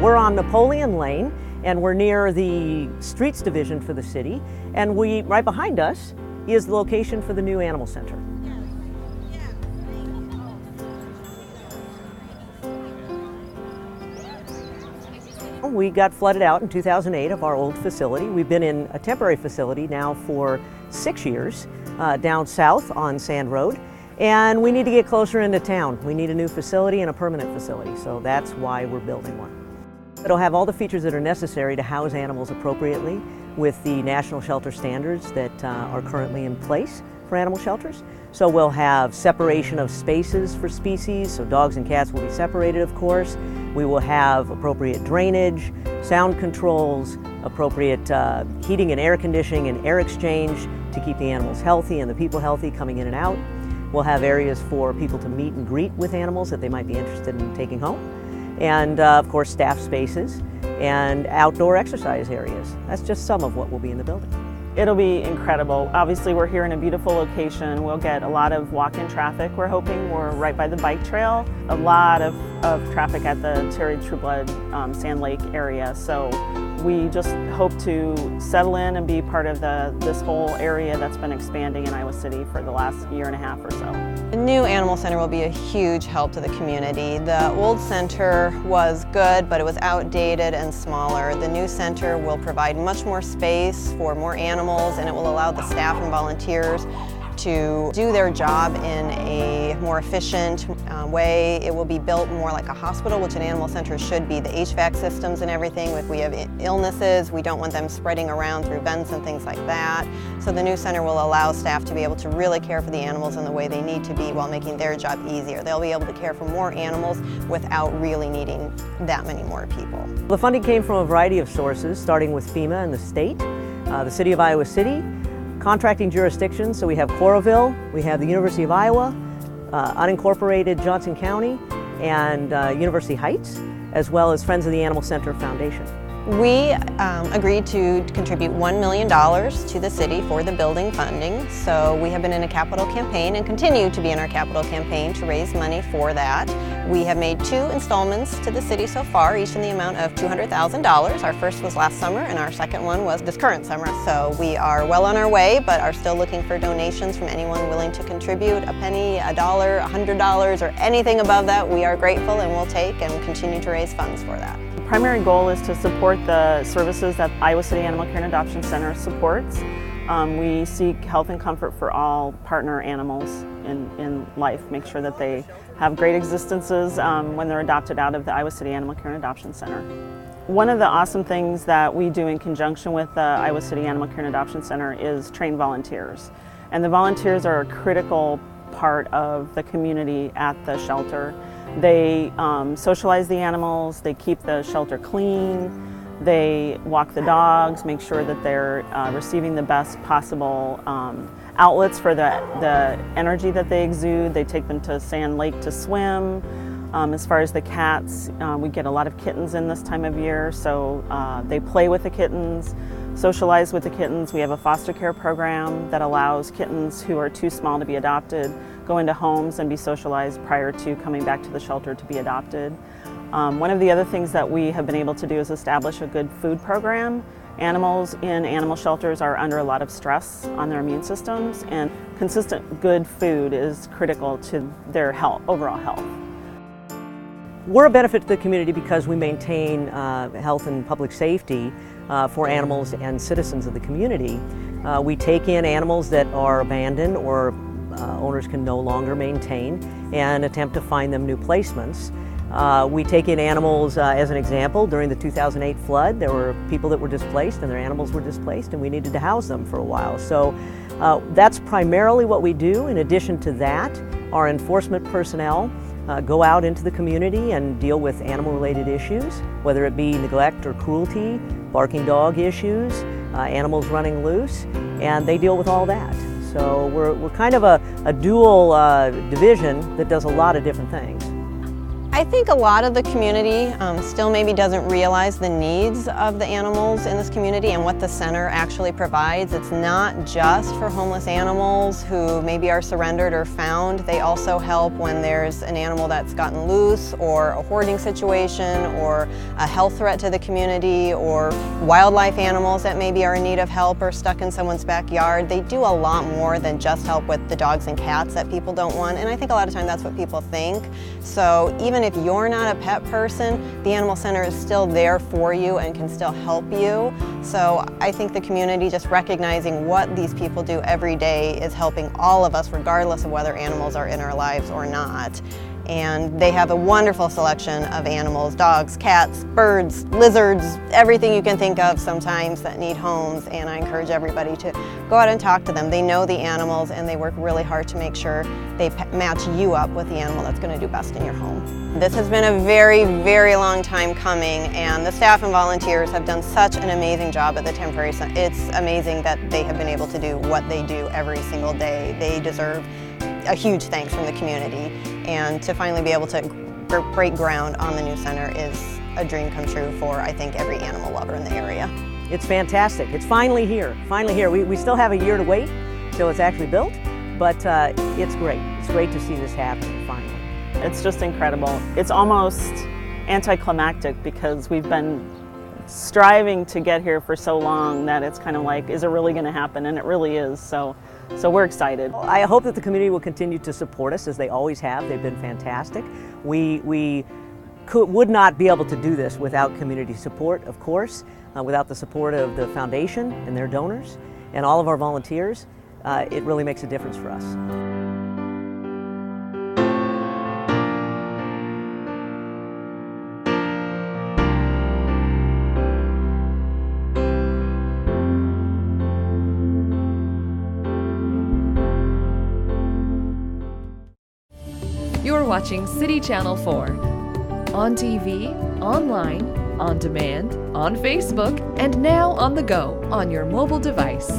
We're on Napoleon Lane, and we're near the Streets Division for the city, and right behind us is the location for the new Animal Center. We got flooded out in 2008 of our old facility. We've been in a temporary facility now for 6 years down south on Sand Road, and we need to get closer into town. We need a new facility and a permanent facility, so that's why we're building one. It'll have all the features that are necessary to house animals appropriately with the national shelter standards that are currently in place for animal shelters. So we'll have separation of spaces for species, so dogs and cats will be separated, of course. We will have appropriate drainage, sound controls, appropriate heating and air conditioning and air exchange to keep the animals healthy and the people healthy coming in and out. We'll have areas for people to meet and greet with animals that they might be interested in taking home. And of course, staff spaces and outdoor exercise areas. That's just some of what will be in the building. It'll be incredible. Obviously, we're here in a beautiful location. We'll get a lot of walk-in traffic, we're hoping. We're right by the bike trail. A lot of traffic at the Terry Trueblood Sand Lake area. So we just hope to settle in and be part of this whole area that's been expanding in Iowa City for the last year and a half or so. The new Animal Center will be a huge help to the community. The old center was good, but it was outdated and smaller. The new center will provide much more space for more animals, and it will allow the staff and volunteers to do their job in a more efficient way. It will be built more like a hospital, which an animal center should be. The HVAC systems and everything, if we have illnesses, we don't want them spreading around through vents and things like that. So the new center will allow staff to be able to really care for the animals in the way they need to be while making their job easier. They'll be able to care for more animals without really needing that many more people. The funding came from a variety of sources, starting with FEMA and the state, the City of Iowa City, contracting jurisdictions, so we have Coralville, we have the University of Iowa, unincorporated Johnson County, and University Heights, as well as Friends of the Animal Center Foundation. We agreed to contribute $1 million to the city for the building funding, so we have been in a capital campaign and continue to be in our capital campaign to raise money for that. We have made 2 installments to the city so far, each in the amount of $200,000. Our first was last summer and our second one was this current summer. So we are well on our way, but are still looking for donations from anyone willing to contribute a penny, $1, $100, or anything above that. We are grateful and will take and continue to raise funds for that. The primary goal is to support the services that Iowa City Animal Care and Adoption Center supports. We seek health and comfort for all partner animals in life, make sure that they have great existences when they're adopted out of the Iowa City Animal Care and Adoption Center. One of the awesome things that we do in conjunction with the Iowa City Animal Care and Adoption Center is train volunteers. And the volunteers are a critical part of the community at the shelter. They socialize the animals, they keep the shelter clean, they walk the dogs, make sure that they're receiving the best possible outlets for the energy that they exude. They take them to Sand Lake to swim. As far as the cats, we get a lot of kittens in this time of year, so they play with the kittens, socialize with the kittens. We have a foster care program that allows kittens who are too small to be adopted go into homes and be socialized prior to coming back to the shelter to be adopted. One of the other things that we have been able to do is establish a good food program. Animals in animal shelters are under a lot of stress on their immune systems, and consistent good food is critical to their health, overall health. We're a benefit to the community because we maintain health and public safety for animals and citizens of the community. We take in animals that are abandoned or owners can no longer maintain and attempt to find them new placements. We take in animals, as an example, during the 2008 flood, there were people that were displaced and their animals were displaced and we needed to house them for a while. So that's primarily what we do. In addition to that, our enforcement personnel go out into the community and deal with animal-related issues, whether it be neglect or cruelty, barking dog issues, animals running loose, and they deal with all that. So we're kind of a dual division that does a lot of different things. I think a lot of the community still maybe doesn't realize the needs of the animals in this community and what the center actually provides. It's not just for homeless animals who maybe are surrendered or found. They also help when there's an animal that's gotten loose, or a hoarding situation, or a health threat to the community, or wildlife animals that maybe are in need of help or stuck in someone's backyard. They do a lot more than just help with the dogs and cats that people don't want, and I think a lot of times that's what people think. So even if you're not a pet person, the Animal Center is still there for you and can still help you. So I think the community just recognizing what these people do every day is helping all of us, regardless of whether animals are in our lives or not. And they have a wonderful selection of animals: dogs, cats, birds, lizards, everything you can think of sometimes that need homes. And I encourage everybody to go out and talk to them. They know the animals, and they work really hard to make sure they match you up with the animal that's going to do best in your home. This has been a very, very long time coming, and the staff and volunteers have done such an amazing job at the temporary center. It's amazing that they have been able to do what they do every single day. They deserve a huge thanks from the community, and to finally be able to break ground on the new center is a dream come true for, I think, every animal lover in the area. It's fantastic. It's finally here. Finally here. We still have a year to wait till it's actually built, but it's great. It's great to see this happen finally. It's just incredible. It's almost anticlimactic because we've been striving to get here for so long that it's kind of like, is it really going to happen? And it really is. So we're excited. I hope that the community will continue to support us as they always have. They've been fantastic. We would not be able to do this without community support, of course, without the support of the foundation and their donors and all of our volunteers. It really makes a difference for us. You're watching City Channel 4. On TV, online, on demand, on Facebook, and now on the go on your mobile device.